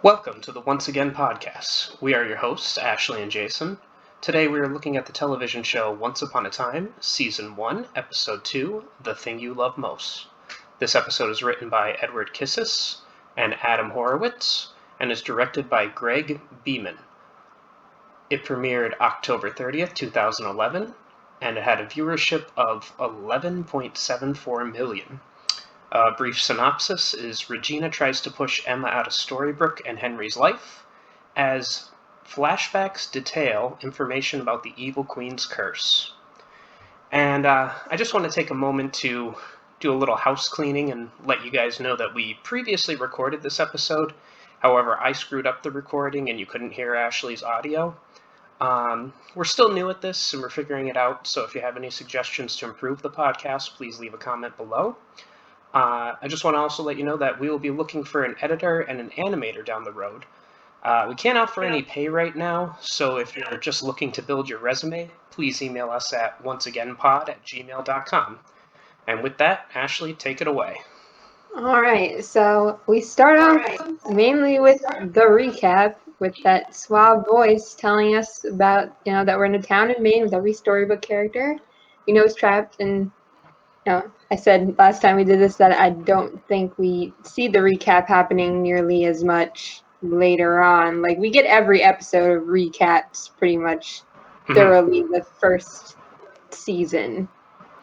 Welcome to the Once Again podcast. We are your hosts, Ashley and Jason. Today we are looking at the television show Once Upon a Time, Season 1, Episode 2, The Thing You Love Most. This episode is written by Edward Kissis and Adam Horowitz and is directed by Greg Beeman. It premiered October 30th, 2011, and it had a viewership of 11.74 million. A brief synopsis is Regina tries to push Emma out of Storybrooke and Henry's life, as flashbacks detail information about the Evil Queen's curse. And I just want to take a moment to do a little house cleaning and let you guys know that we previously recorded this episode. However, I screwed up the recording and you couldn't hear Ashley's audio. We're still new at this and we're figuring it out, so if you have any suggestions to improve the podcast, please leave a comment below. I just want to also let you know that we will be looking for an editor and an animator down the road. We can't offer any pay right now, so if you're just looking to build your resume, please email us at onceagainpod@gmail.com. And with that, Ashley, take it away. All right, so we start off mainly with the recap with that suave voice telling us about, that we're in a town in Maine with every storybook character. We know is trapped, and I said last time we did this that I don't think we see the recap happening nearly as much later on. Like, we get every episode of recaps pretty much thoroughly the first season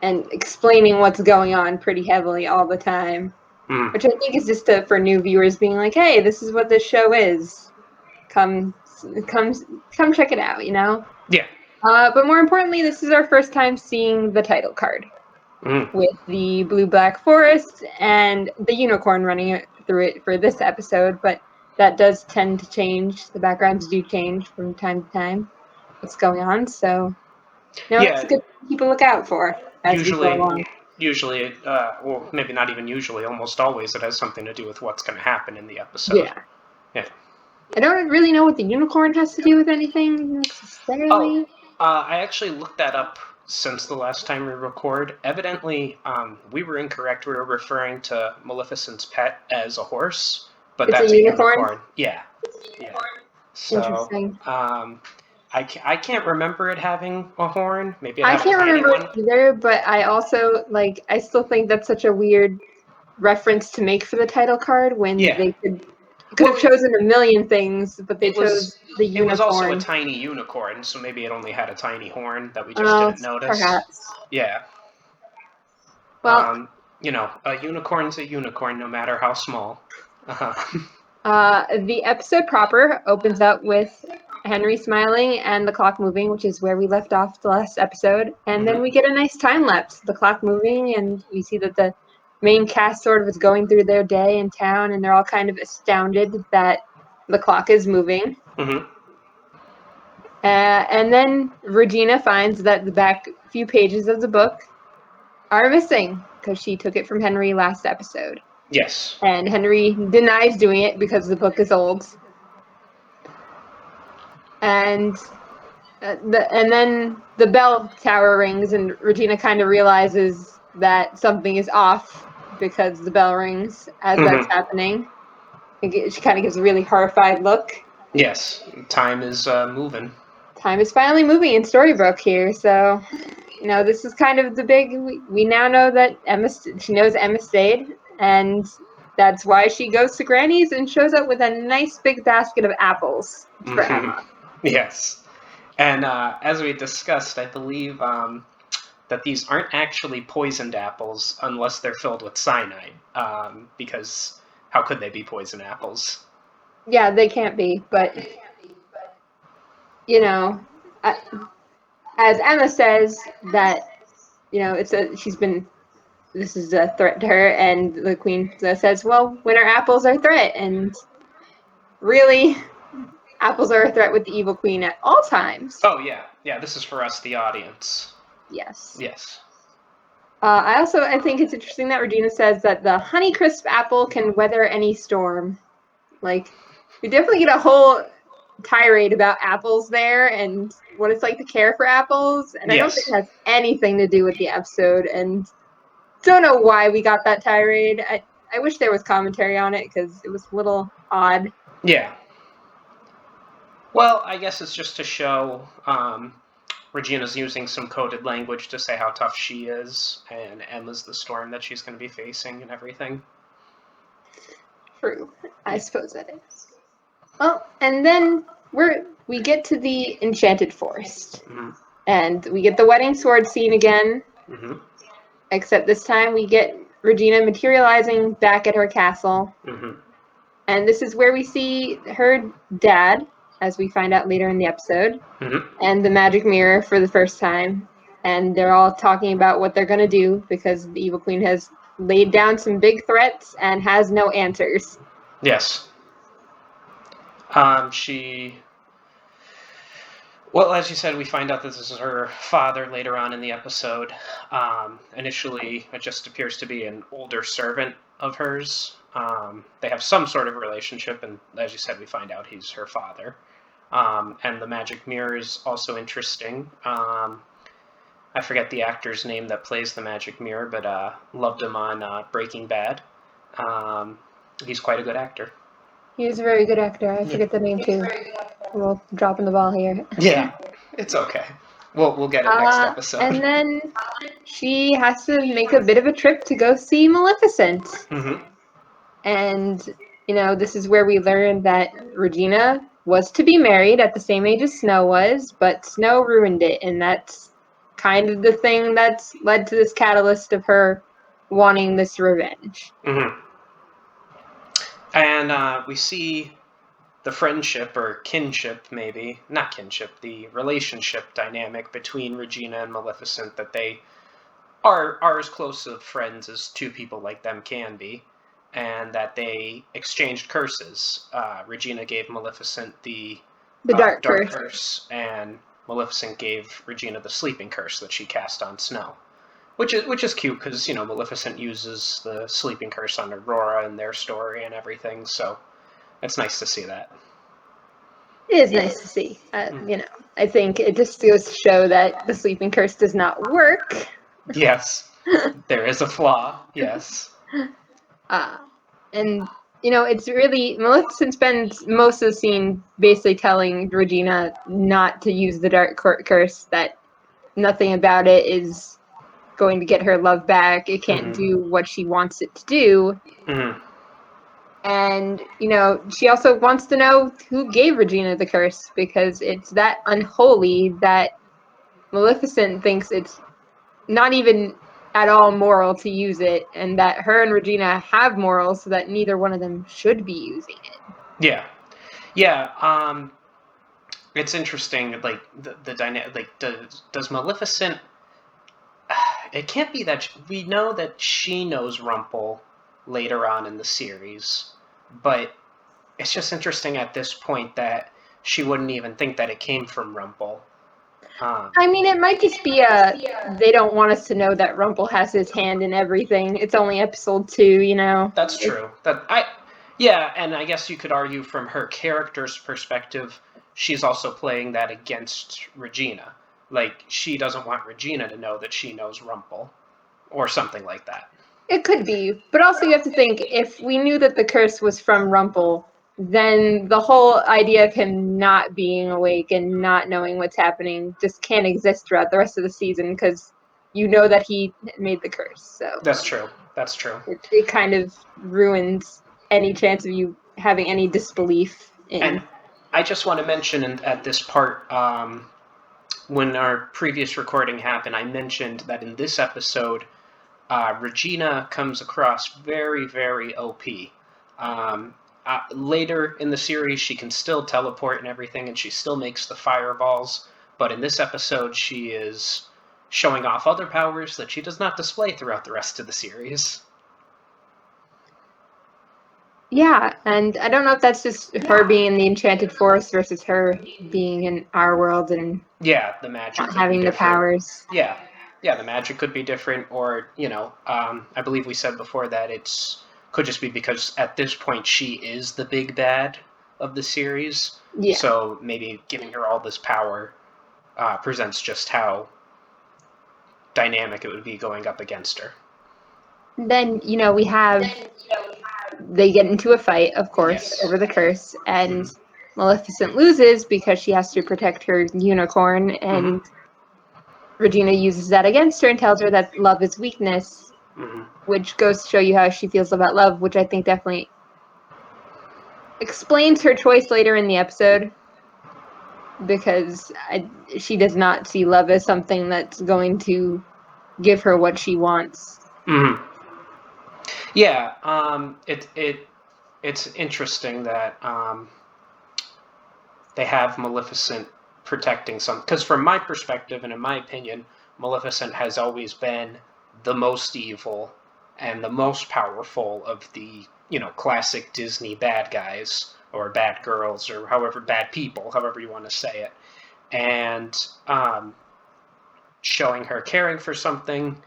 and explaining what's going on pretty heavily all the time. Which I think is just for new viewers being like, hey, this is what this show is. Come check it out, Yeah. But more importantly, this is our first time seeing the title card with the blue-black forest and the unicorn running through it for this episode, but that does tend to change. The backgrounds do change from time to time. What's going on? So, it's good to keep a look out for as we go along. Usually, well, maybe not even usually, almost always it has something to do with what's going to happen in the episode. Yeah. I don't really know what the unicorn has to do with anything necessarily. I actually looked that up since the last time we record. Evidently, we were incorrect. We were referring to Maleficent's pet as a horse, but that's a unicorn. Yeah. So, interesting. I can't remember it having a horn. Maybe it I can't remember it either, but I also, I still think that's such a weird reference to make for the title card when they could have chosen a million things, but they chose the unicorn. It was also a tiny unicorn, so maybe it only had a tiny horn that we just didn't notice. Perhaps. Yeah. Well, a unicorn's a unicorn no matter how small. The episode proper opens up with Henry smiling and the clock moving, which is where we left off the last episode. And then we get a nice time lapse, the clock moving, and we see that the main cast sort of is going through their day in town, and they're all kind of astounded that the clock is moving. And then Regina finds that the back few pages of the book are missing because she took it from Henry last episode. Yes. And Henry denies doing it because the book is old. And then the bell tower rings, and Regina kind of realizes that something is off because the bell rings as that's happening. She kind of gives a really horrified look. Yes, time is moving. Time is finally moving in Storybrooke here, so this is kind of the big. We now know that she knows Emma stayed, and that's why she goes to Granny's and shows up with a nice big basket of apples for Emma. Yes. And as we discussed, I believe that these aren't actually poisoned apples unless they're filled with cyanide, because how could they be poison apples? Yeah, they can't be, but, as Emma says that, this is a threat to her, and the queen says, well, when our apples are a threat, and really, apples are a threat with the evil queen at all times. Oh, yeah. Yeah, this is for us, the audience. Yes. I think it's interesting that Regina says that the Honeycrisp apple can weather any storm. We definitely get a whole tirade about apples there and what it's like to care for apples, and I don't think it has anything to do with the episode, and don't know why we got that tirade. I wish there was commentary on it because it was a little odd. Yeah. Well, I guess it's just to show Regina's using some coded language to say how tough she is, and Emma's the storm that she's going to be facing and everything. True. I suppose that is. Well, and then we get to the Enchanted Forest. Mm-hmm. And we get the wedding sword scene again. Mm-hmm. Except this time we get Regina materializing back at her castle. Mm-hmm. And this is where we see her dad, as we find out later in the episode, Mm-hmm. and the magic mirror for the first time. And they're all talking about what they're going to do because the Evil Queen has laid down some big threats and has no answers. Yes. She... Well, as you said, we find out that this is her father later on in the episode. Initially, it just appears to be an older servant of hers. They have some sort of relationship, and as you said, we find out he's her father. And the magic mirror is also interesting. I forget the actor's name that plays the magic mirror, but loved him on Breaking Bad. He's quite a good actor. He's a very good actor. I forget the name too. We're dropping the ball here. Yeah, it's okay. We'll get it next episode. And then she has to make a bit of a trip to go see Maleficent. Mm-hmm. And, this is where we learn that Regina was to be married at the same age as Snow was, but Snow ruined it. And that's kind of the thing that's led to this catalyst of her wanting this revenge. Mm-hmm. And we see the friendship or kinship, maybe not kinship, the relationship dynamic between Regina and Maleficent, that they are as close of friends as two people like them can be, and that they exchanged curses. Regina gave Maleficent the dark curse, and Maleficent gave Regina the sleeping curse that she cast on Snow. Which is cute because Maleficent uses the sleeping curse on Aurora in their story and everything, so it's nice to see that. It is nice to see. I think it just goes to show that the sleeping curse does not work. Yes, there is a flaw. Yes. And it's really Maleficent spends most of the scene basically telling Regina not to use the dark curse. That nothing about it is going to get her love back. It can't do what she wants it to do. Mm-hmm. And she also wants to know who gave Regina the curse because it's that unholy that Maleficent thinks it's not even at all moral to use it, and that her and Regina have morals, so that neither one of them should be using it. Yeah. It's interesting. Like the dynamic. Like does Maleficent? It can't be that we know that she knows Rumple later on in the series, but it's just interesting at this point that she wouldn't even think that it came from Rumple. I mean, it might just be they don't want us to know that Rumple has his hand in everything. It's only episode 2, That's true. And I guess you could argue from her character's perspective, she's also playing that against Regina. Like, she doesn't want Regina to know that she knows Rumple, or something like that. It could be, but also you have to think, if we knew that the curse was from Rumple, then the whole idea of him not being awake and not knowing what's happening just can't exist throughout the rest of the season because that he made the curse. So That's true. It kind of ruins any chance of you having any disbelief in. And I just want to mention at this part, when our previous recording happened, I mentioned that in this episode, Regina comes across very, very OP. Later in the series, she can still teleport and everything, and she still makes the fireballs. But in this episode, she is showing off other powers that she does not display throughout the rest of the series. Yeah, and I don't know if that's just her being in the Enchanted Forest versus her being in our world and the magic not having the powers. Yeah, the magic could be different, or I believe we said before that could just be because at this point she is the big bad of the series. Yeah. So maybe giving her all this power presents just how dynamic it would be going up against her. Then we have they get into a fight, of course, Yes. over the curse, and Maleficent loses because she has to protect her unicorn, and Regina uses that against her and tells her that love is weakness, which goes to show you how she feels about love, which I think definitely explains her choice later in the episode, because she does not see love as something that's going to give her what she wants. Yeah, it's interesting that they have Maleficent protecting some, because from my perspective and in my opinion, Maleficent has always been the most evil and the most powerful of the, classic Disney bad guys or bad girls or bad people, however you want to say it. And showing her caring for something,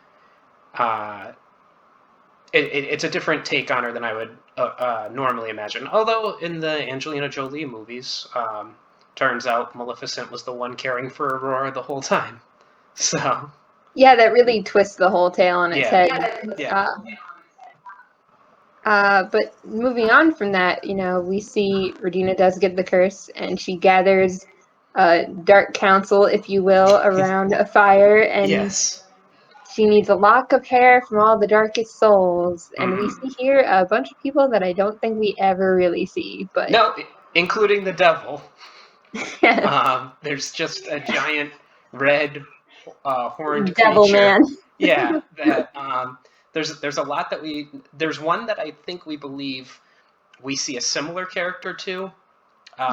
it's a different take on her than I would normally imagine. Although in the Angelina Jolie movies, turns out Maleficent was the one caring for Aurora the whole time. So yeah, that really twists the whole tale on its head. Yeah. But moving on from that, we see Regina does get the curse, and she gathers a dark council, if you will, around a fire, and Yes. she needs a lock of hair from all the darkest souls. And we see here a bunch of people that I don't think we ever really see, but No, including the devil. yes. There's just a giant red horned Devil creature. man. Yeah, that there's a lot that there's one that I think we believe we see a similar character to.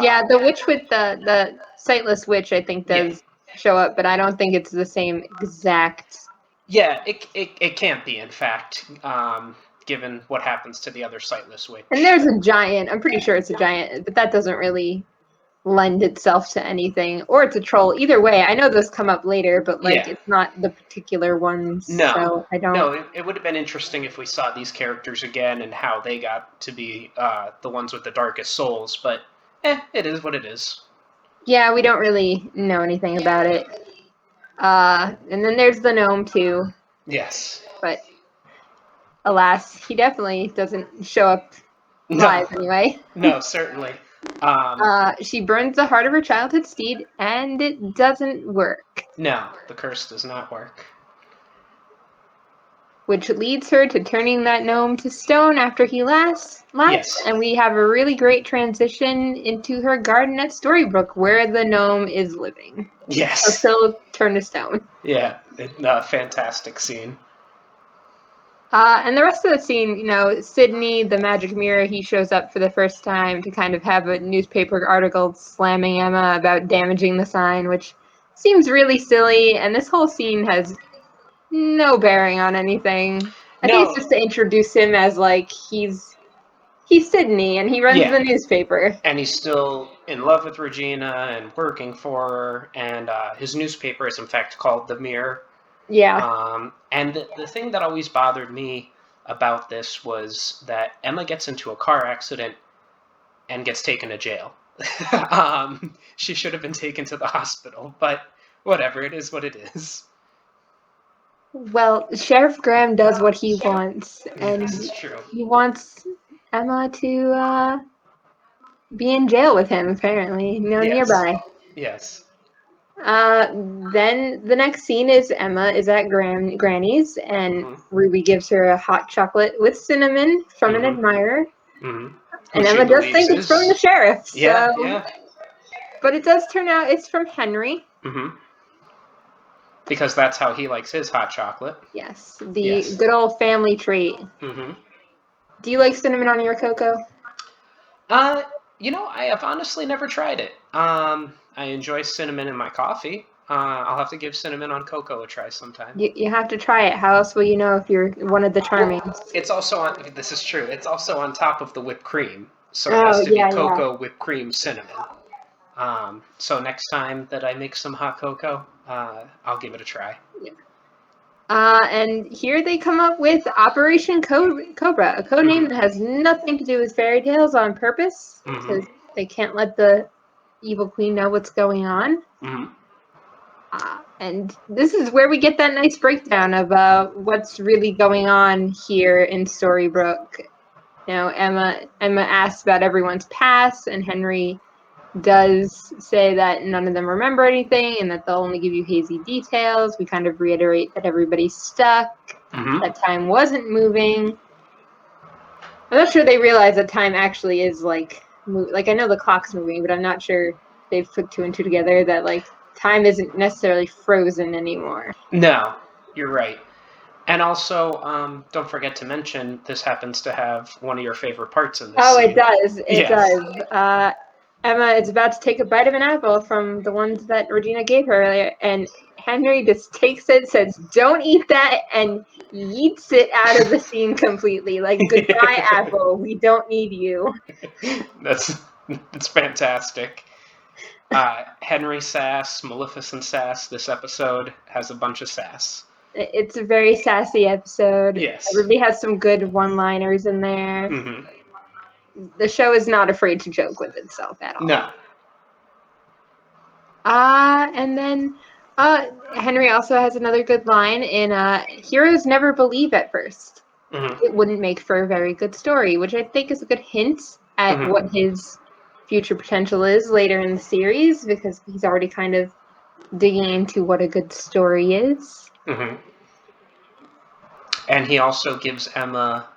Yeah, the witch with the sightless witch, I think, does show up, but I don't think it's the same exact. Yeah, it can't be, in fact, given what happens to the other sightless witch. And there's a giant. I'm pretty sure it's a giant, but that doesn't really lend itself to anything. Or it's a troll. Either way, I know those come up later, but it's not the particular ones. No, so I don't. No, it would have been interesting if we saw these characters again and how they got to be the ones with the darkest souls. But it is what it is. Yeah, we don't really know anything about it. And then there's the gnome too. Yes. But alas, he definitely doesn't show up live anyway. No, certainly. She burns the heart of her childhood steed, and it doesn't work. No, the curse does not work. Which leads her to turning that gnome to stone after he laughs. Yes. And we have a really great transition into her garden at Storybrooke, where the gnome is living. Yes. So still turned to stone. Yeah, fantastic scene. And the rest of the scene, Sydney, the magic mirror, he shows up for the first time to kind of have a newspaper article slamming Emma about damaging the sign, which seems really silly. And this whole scene has no bearing on anything. I think it's just to introduce him as he's Sydney and he runs the newspaper. And he's still in love with Regina and working for her. And his newspaper is in fact called The Mirror. Yeah. And the thing that always bothered me about this was that Emma gets into a car accident and gets taken to jail. She should have been taken to the hospital, but whatever, it is what it is. Well, Sheriff Graham does what he wants, and this is true. He wants Emma to be in jail with him, apparently, nearby. Yes. Then the next scene is Emma is at Granny's, and Ruby gives her a hot chocolate with cinnamon from an admirer. And Emma does think it's from the sheriff. Yeah. But it does turn out it's from Henry. Because that's how he likes his hot chocolate. Yes, good old family treat. Do you like cinnamon on your cocoa? I have honestly never tried it. I enjoy cinnamon in my coffee. I'll have to give cinnamon on cocoa a try sometime. You have to try it. How else will you know if you're one of the charmings? It's also on. This is true. It's also on top of the whipped cream, so it has to be cocoa, whipped cream, cinnamon. So next time that I make some hot cocoa, I'll give it a try. Yeah. And here they come up with Operation Cobra, a code name that has nothing to do with fairy tales on purpose, because they can't let the evil queen know what's going on. And this is where we get that nice breakdown of what's really going on here in Storybrooke. Emma asks about everyone's past, and Henry does say that none of them remember anything and that they'll only give you hazy details. We kind of reiterate that everybody's stuck, that time wasn't moving. I'm not sure they realize that time actually is like I know the clock's moving, but I'm not sure they've put two and two together that like time isn't necessarily frozen anymore. No, you're right. And also, don't forget to mention, this happens to have one of your favorite parts in this scene. It does. It Yes. does. Emma is about to take a bite of an apple from the ones that Regina gave her earlier, and Henry just takes it, says, "Don't eat that," and yeets it out of the scene completely. Like, goodbye, apple. We don't need you. It's fantastic. Henry sass, Maleficent sass. This episode has a bunch of sass. It's a very sassy episode. Yes. Everybody has some good one-liners in there. Mm-hmm. The show is not afraid to joke with itself at all. No. And then Henry also has another good line in heroes never believe at first. Mm-hmm. It wouldn't make for a very good story, which I think is a good hint at what his future potential is later in the series, because he's already kind of digging into what a good story is. Mm-hmm. And he also gives Emma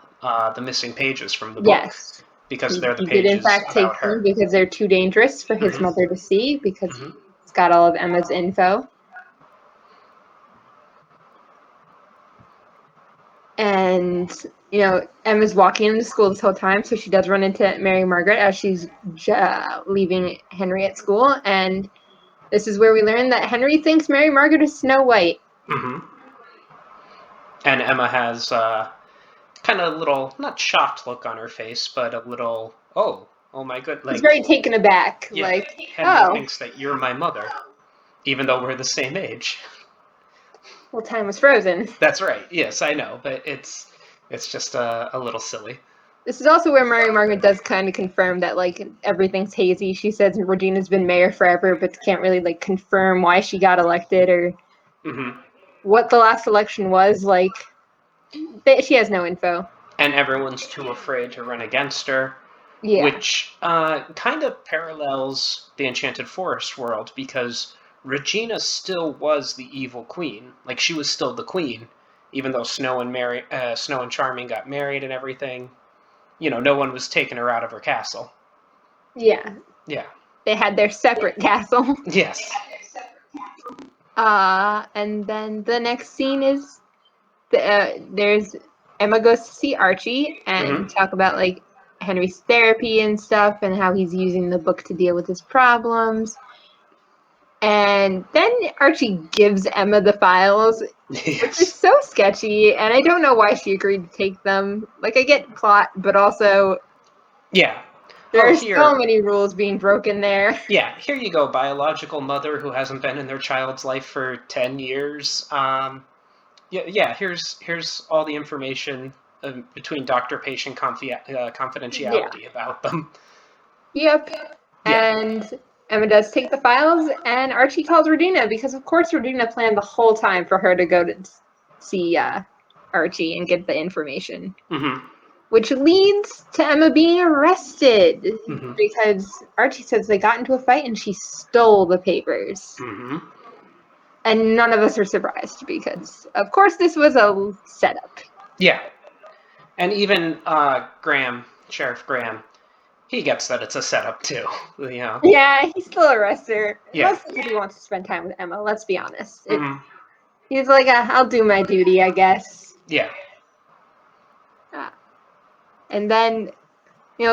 the missing pages from the book. Yes. Because they're the he pages did in fact take about her. them because they're too dangerous for his mother to see, because he's got all of Emma's info. And, Emma's walking into school this whole time, so she does run into Mary Margaret as she's leaving Henry at school. And this is where we learn that Henry thinks Mary Margaret is Snow White. Mm-hmm. And Emma has kind of a little, not shocked look on her face, but a little, oh my good. He's very taken aback. Yeah, like, Henry thinks that you're my mother, even though we're the same age. Well, time was frozen. That's right. Yes, I know, but it's just a little silly. This is also where Mary Margaret does kind of confirm that, like, everything's hazy. She says Regina's been mayor forever, but can't really, like, confirm why she got elected or what the last election was. Like, she has no info. And everyone's too afraid to run against her. Yeah. Which kind of parallels the Enchanted Forest world, because Regina still was the evil queen. Like, she was still the queen, even though Snow and Charming got married and everything. No one was taking her out of her castle. Yeah. Yeah. They had their separate castle. Yes. And then the next scene is there's Emma goes to see Archie and talk about, like, Henry's therapy and stuff and how he's using the book to deal with his problems. And then Archie gives Emma the files, which is so sketchy, and I don't know why she agreed to take them. Like, I get plot, but also there are so many rules being broken there. Yeah, here you go, biological mother who hasn't been in their child's life for 10 years. Here's all the information between doctor-patient confidentiality about them. Yep. And Emma does take the files, and Archie calls Regina, because of course Regina planned the whole time for her to go to see Archie and get the information. Which leads to Emma being arrested, because Archie says they got into a fight and she stole the papers. And none of us are surprised, because, of course, this was a setup. Yeah. And even Sheriff Graham, he gets that it's a setup, too. Yeah, he still arrests her. Yeah. Mostly because he wants to spend time with Emma, let's be honest. He's like, I'll do my duty, I guess. Yeah. And then,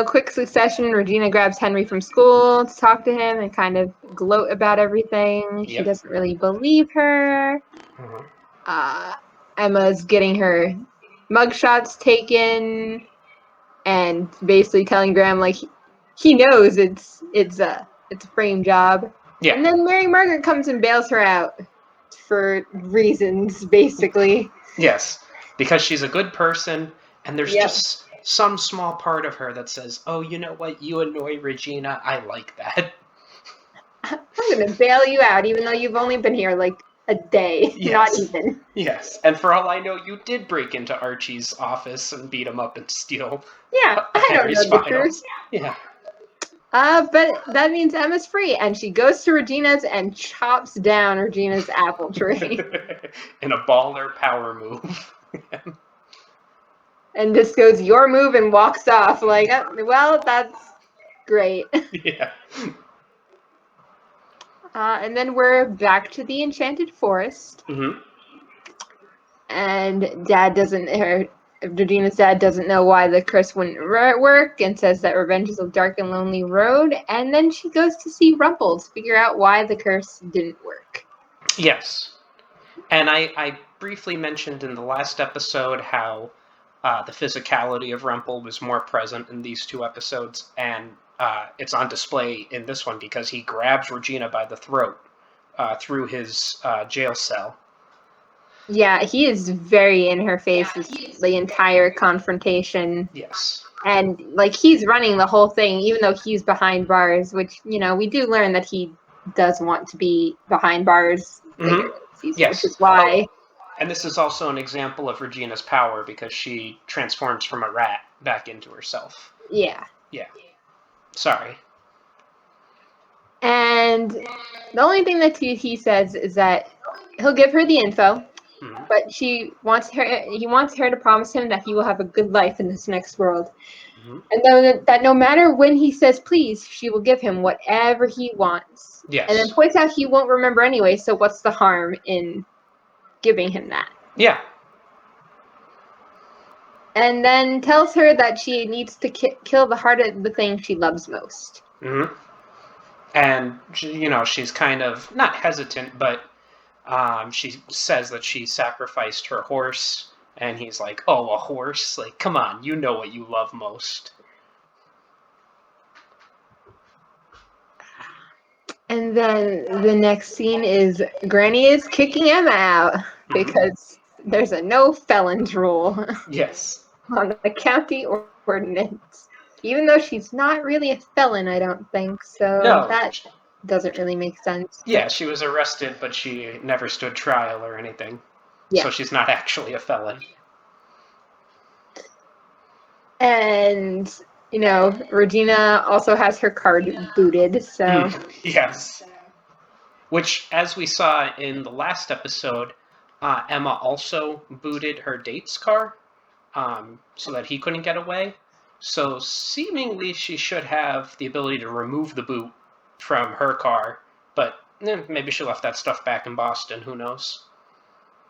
quick succession, Regina grabs Henry from school to talk to him and kind of gloat about everything. She doesn't really believe her. Emma's getting her mugshots taken and basically telling Graham, like, he knows it's a frame job. Yeah. And then Mary Margaret comes and bails her out for reasons, basically. Yes, because she's a good person, and there's just some small part of her that says, oh, you know what, you annoy Regina, I like that. I'm going to bail you out, even though you've only been here, like, a day, not even. Yes, and for all I know, you did break into Archie's office and beat him up and steal Yeah, I don't Henry's know the final. curse. Yeah. But that means Emma's free, and she goes to Regina's and chops down Regina's apple tree. In a baller power move. And just goes, your move, and walks off. Like, well, that's great. Yeah. And then we're back to the Enchanted Forest. Mm-hmm. And Regina's dad doesn't know why the curse wouldn't work, and says that revenge is a dark and lonely road. And then she goes to see Rumple to figure out why the curse didn't work. Yes. And I briefly mentioned in the last episode how the physicality of Rumple was more present in these two episodes, and it's on display in this one because he grabs Regina by the throat through his jail cell. Yeah, he is very in her face the entire confrontation. Yes. And, like, he's running the whole thing, even though he's behind bars, which, we do learn that he does want to be behind bars later in the season, Yes. which is why... And this is also an example of Regina's power because she transforms from a rat back into herself. Yeah. Yeah. Sorry. And the only thing that he says is that he'll give her the info, but he wants her to promise him that he will have a good life in this next world. And that no matter when he says please, she will give him whatever he wants. Yes. And then points out he won't remember anyway, so what's the harm in giving him that? Yeah. And then tells her that she needs to kill the heart of the thing she loves most. Mm-hmm. And, she's kind of, not hesitant, but she says that she sacrificed her horse. And he's like, oh, a horse? Like, come on, you know what you love most. And then the next scene is Granny is kicking Emma out because there's a no felons rule. Yes. On the county ordinance. Even though she's not really a felon, I don't think. So that doesn't really make sense. Yeah, she was arrested, but she never stood trial or anything. Yeah. So she's not actually a felon. And, Regina also has her card booted, so... Yes. Which, as we saw in the last episode, Emma also booted her date's car so that he couldn't get away. So seemingly she should have the ability to remove the boot from her car, but maybe she left that stuff back in Boston, who knows?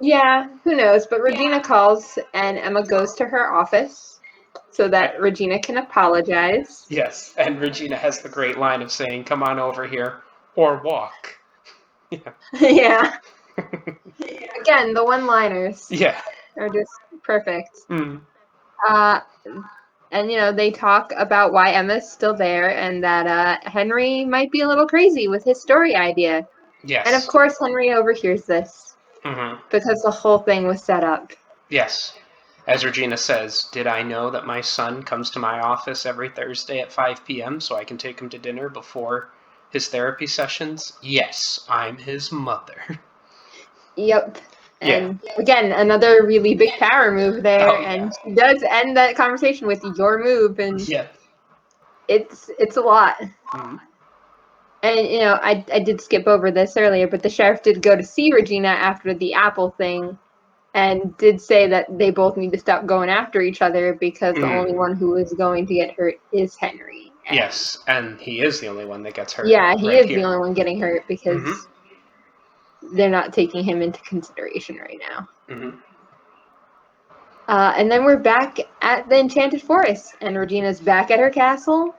Yeah, who knows, but Regina calls and Emma goes to her office so that Regina can apologize. Yes, and Regina has the great line of saying, come on over here, or walk. Yeah. Again, the one-liners are just perfect. And, they talk about why Emma's still there and that Henry might be a little crazy with his story idea. Yes. And, of course, Henry overhears this because the whole thing was set up. Yes. As Regina says, did I know that my son comes to my office every Thursday at 5 p.m. so I can take him to dinner before his therapy sessions? Yes, I'm his mother. Yep. And again, another really big power move there. And she does end that conversation with your move. And it's a lot. And, I did skip over this earlier, but the sheriff did go to see Regina after the apple thing and did say that they both need to stop going after each other because the only one who is going to get hurt is Henry. And yes, and he is the only one that gets hurt. Yeah, he is the only one getting hurt because they're not taking him into consideration right now. And then we're back at the Enchanted Forest, and Regina's back at her castle,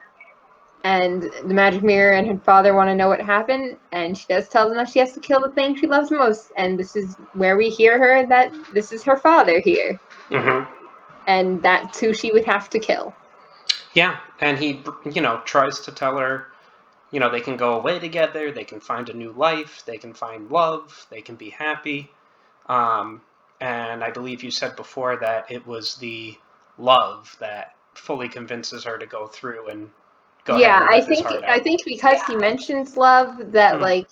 and the magic mirror and her father want to know what happened, and she does tell them that she has to kill the thing she loves most, and this is where we hear her that this is her father here. And that's who she would have to kill. Yeah, and he, tries to tell her, they can go away together, they can find a new life, they can find love, they can be happy. And I believe you said before that it was the love that fully convinces her to go through and go ahead and rip his heart out. I think because he mentions love that, like,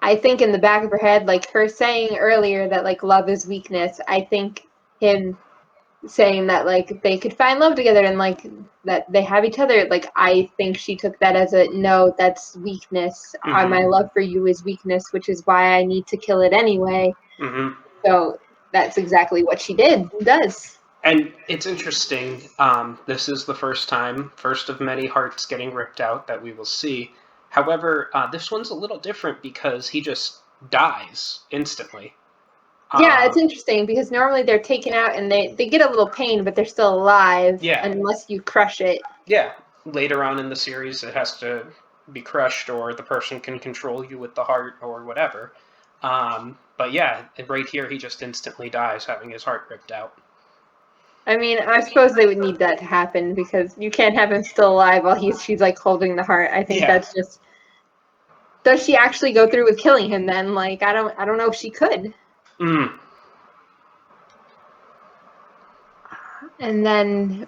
I think in the back of her head, like her saying earlier that like love is weakness, I think him saying that like they could find love together and like that they have each other, like I think she took that as a no, that's weakness. My love for you is weakness, which is why I need to kill it anyway. So that's exactly what she does. And it's interesting, this is the first of many hearts getting ripped out that we will see. However, this one's a little different because he just dies instantly. Yeah, it's interesting because normally they're taken out and they get a little pain, but they're still alive unless you crush it. Yeah, later on in the series it has to be crushed or the person can control you with the heart or whatever. But yeah, right here he just instantly dies having his heart ripped out. I mean, I suppose they would need that to happen because you can't have him still alive while she's like holding the heart. I think that's just. Does she actually go through with killing him then? Like I don't know if she could. And then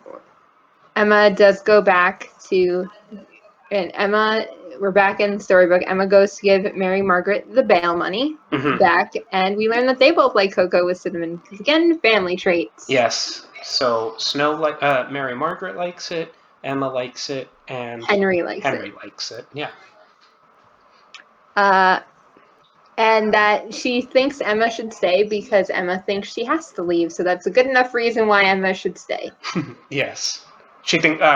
Emma does go back to, and Emma, we're back in the storybook. Emma goes to give Mary Margaret the bail money back, and we learn that they both like cocoa with cinnamon. Because again, family traits. Yes. So Mary Margaret likes it, Emma likes it, and Henry likes it. Yeah. And that she thinks Emma should stay because Emma thinks she has to leave. So that's a good enough reason why Emma should stay. Yes.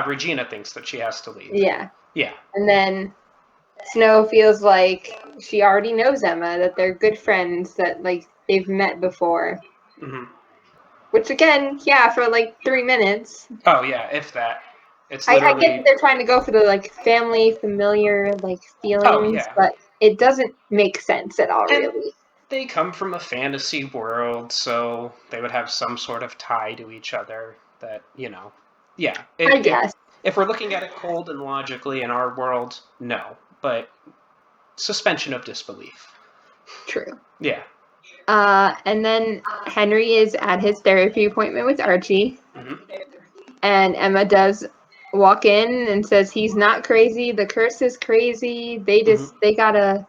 Regina thinks that she has to leave. Yeah. Yeah. And then Snow feels like she already knows Emma, that they're good friends, that like they've met before. Which again, yeah, for like 3 minutes. Oh yeah, if that. It's literally... I get that they're trying to go for the like family, familiar like feelings, but it doesn't make sense at all, really. They come from a fantasy world, so they would have some sort of tie to each other that, yeah. I guess. If we're looking at it cold and logically in our world, no. But suspension of disbelief. True. Yeah. And then Henry is at his therapy appointment with Archie. And Emma does walk in and says he's not crazy. The curse is crazy. They gotta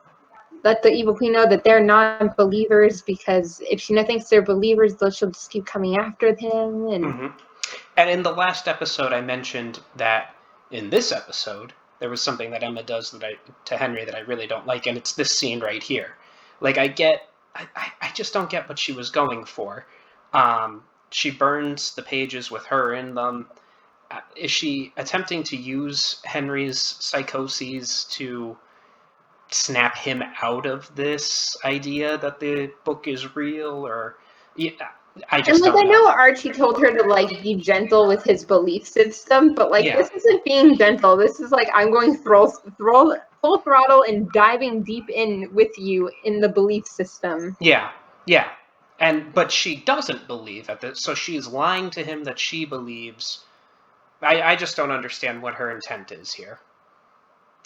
let the evil queen know that they're non-believers, because if she thinks they're believers, she'll just keep coming after them. And in the last episode, I mentioned that in this episode, there was something that Emma does to Henry that I really don't like, and it's this scene right here. Like, I just don't get what she was going for. She burns the pages with her in them. Is she attempting to use Henry's psychoses to snap him out of this idea that the book is real, or I just don't know. I know Archie told her to like be gentle with his belief system, but like this isn't being gentle. This is like, I'm going full throttle and diving deep in with you in the belief system. Yeah. But she doesn't believe at this, so she's lying to him that she believes. I just don't understand what her intent is here.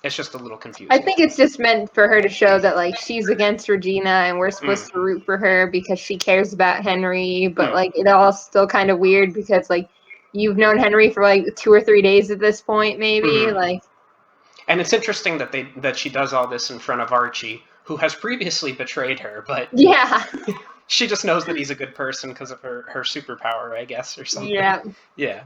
It's just a little confusing. I think it's just meant for her to show that like she's against Regina and we're supposed to root for her because she cares about Henry, but like it all still kind of weird because like you've known Henry for like 2 or 3 days at this point, maybe. Like, and it's interesting that she does all this in front of Archie, who has previously betrayed her, but she just knows that he's a good person because of her superpower, I guess, or something. Yeah.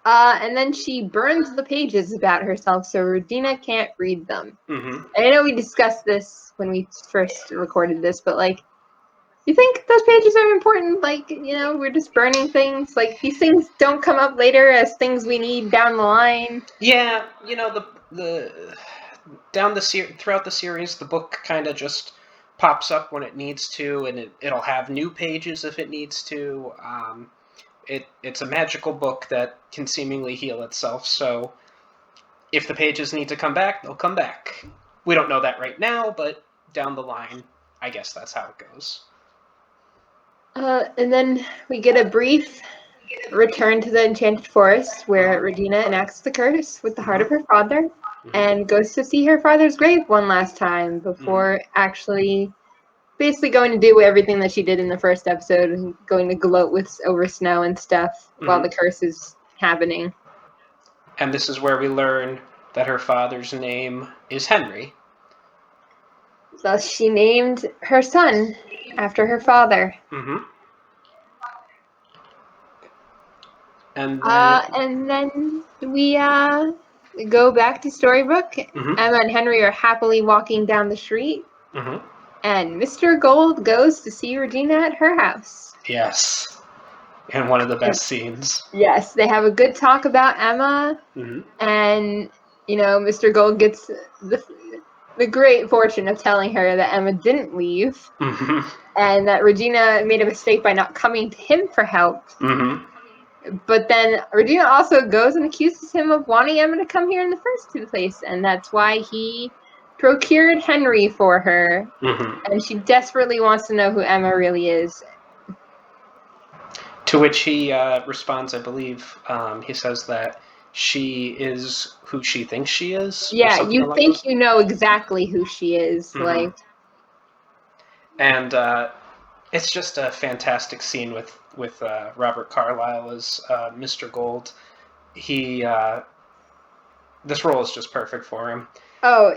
And then she burns the pages about herself so Regina can't read them. And I know we discussed this when we first recorded this, but like, you think those pages are important? Like, we're just burning things. Like, these things don't come up later as things we need down the line. Yeah, throughout the series, the book kind of just pops up when it needs to, and it'll have new pages if it needs to. It's a magical book that can seemingly heal itself, so if the pages need to come back, they'll come back. We don't know that right now, but down the line, I guess that's how it goes. And then we get a brief return to the Enchanted Forest, where Regina enacts the curse with the heart of her father, and goes to see her father's grave one last time before actually basically going to do everything that she did in the first episode and going to gloat over Snow and stuff while the curse is happening. And this is where we learn that her father's name is Henry. So she named her son after her father. Mm-hmm. And then we go back to Storybook. mm-hmm. Emma and Henry are happily walking down the street, Mm-hmm. and Mr. Gold goes to see Regina at her house. Yes. And one of the best scenes. Yes, they have a good talk about Emma, Mm-hmm. and Mr. Gold gets the great fortune of telling her that Emma didn't leave, Mm-hmm. and that Regina made a mistake by not coming to him for help. Mm-hmm. But then Regina also goes and accuses him of wanting Emma to come here in the first place, and that's why he procured Henry for her. Mm-hmm. And she desperately wants to know who Emma really is. To which he responds, I believe, he says that she is who she thinks she is. Or Yeah, something you along think those. you know exactly who she is. Mm-hmm. And it's just a fantastic scene with Robert Carlyle as Mr. Gold. This role is just perfect for him. Oh,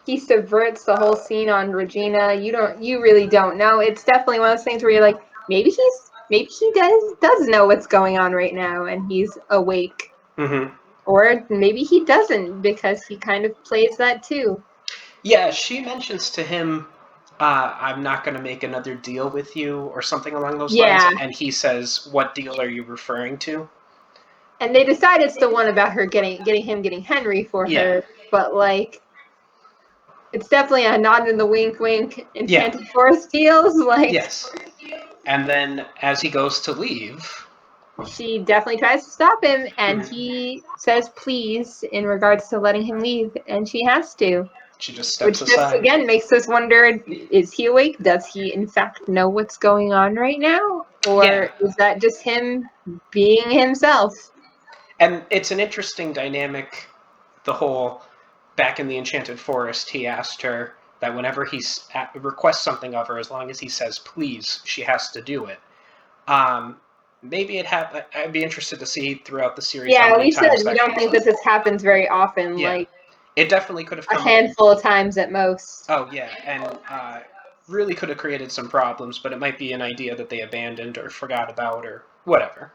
he subverts the whole scene on Regina. You really don't know. It's definitely one of those things where you're like, maybe he does know what's going on right now, and he's awake. Mm-hmm. Or maybe he doesn't, because he kind of plays that too. Yeah, she mentions to him, I'm not going to make another deal with you, or something along those lines. Yeah. And he says, what deal are you referring to? And they decide it's the one about her getting Henry for Yeah. her, but it's definitely a nod in the wink Enchanted Forest deals. Yes. And then as he goes to leave, she definitely tries to stop him, and Mhm. he says please in regards to letting him leave, and she has to. She just steps Which just aside. again makes us wonder, is he awake? Does he in fact know what's going on right now? Or is that just him being himself? And it's an interesting dynamic, the whole back in the Enchanted Forest, he asked her that whenever he requests something of her, as long as he says please, she has to do it. Maybe I'd be interested to see throughout the series how Yeah, many we said times we that don't comes think up. that this happens very often, Yeah. like It definitely could have a come up. handful of times at most. Oh, yeah, and really could have created some problems, but it might be an idea that they abandoned or forgot about or whatever.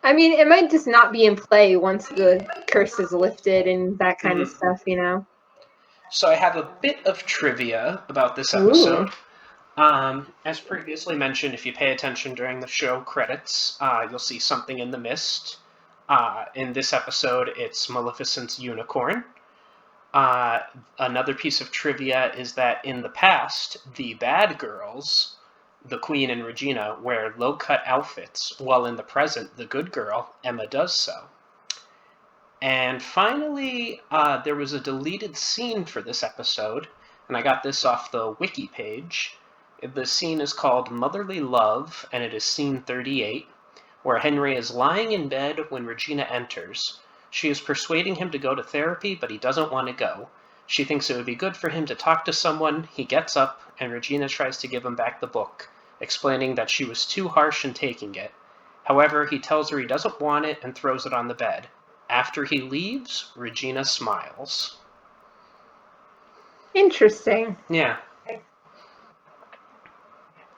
I mean, it might just not be in play once the curse is lifted and that kind of Mm-hmm. stuff. So I have a bit of trivia about this Ooh. episode. As previously mentioned, if you pay attention during the show credits, you'll see something in the mist. In this episode, it's Maleficent's unicorn. Another piece of trivia is that in the past, the bad girls, the Queen and Regina, wear low-cut outfits, while in the present, the good girl, Emma, does so. And finally, there was a deleted scene for this episode, and I got this off the wiki page. The scene is called Motherly Love, and it is scene 38, where Henry is lying in bed when Regina enters. She is persuading him to go to therapy, but he doesn't want to go. She thinks it would be good for him to talk to someone. He gets up, and Regina tries to give him back the book, explaining that she was too harsh in taking it. However, he tells her he doesn't want it and throws it on the bed. After he leaves, Regina smiles. Interesting. Yeah.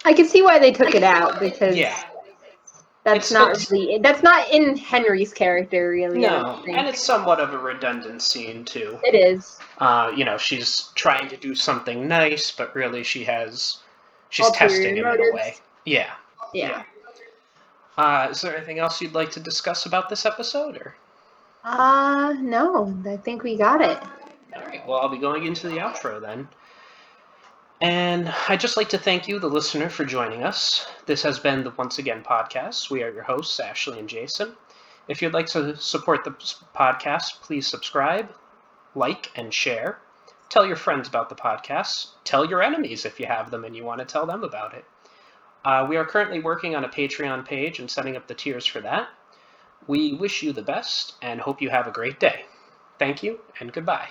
I can see why they took it out, because Yeah. that's not in Henry's character, really. I don't No, think and it's somewhat of a redundant scene, too. it is. She's trying to do something nice, but really she's Ulterior testing him in a way. motives. Yeah. Yeah. Is there anything else you'd like to discuss about this episode, or? No, I think we got it. All right, well, I'll be going into the outro then. And I'd just like to thank you, the listener, for joining us. This has been the Once Again podcast. We are your hosts, Ashley and Jason. If you'd like to support the podcast, please subscribe, like, and share. Tell your friends about the podcast. Tell your enemies if you have them and you want to tell them about it. We are currently working on a Patreon page and setting up the tiers for that. We wish you the best and hope you have a great day. Thank you and goodbye.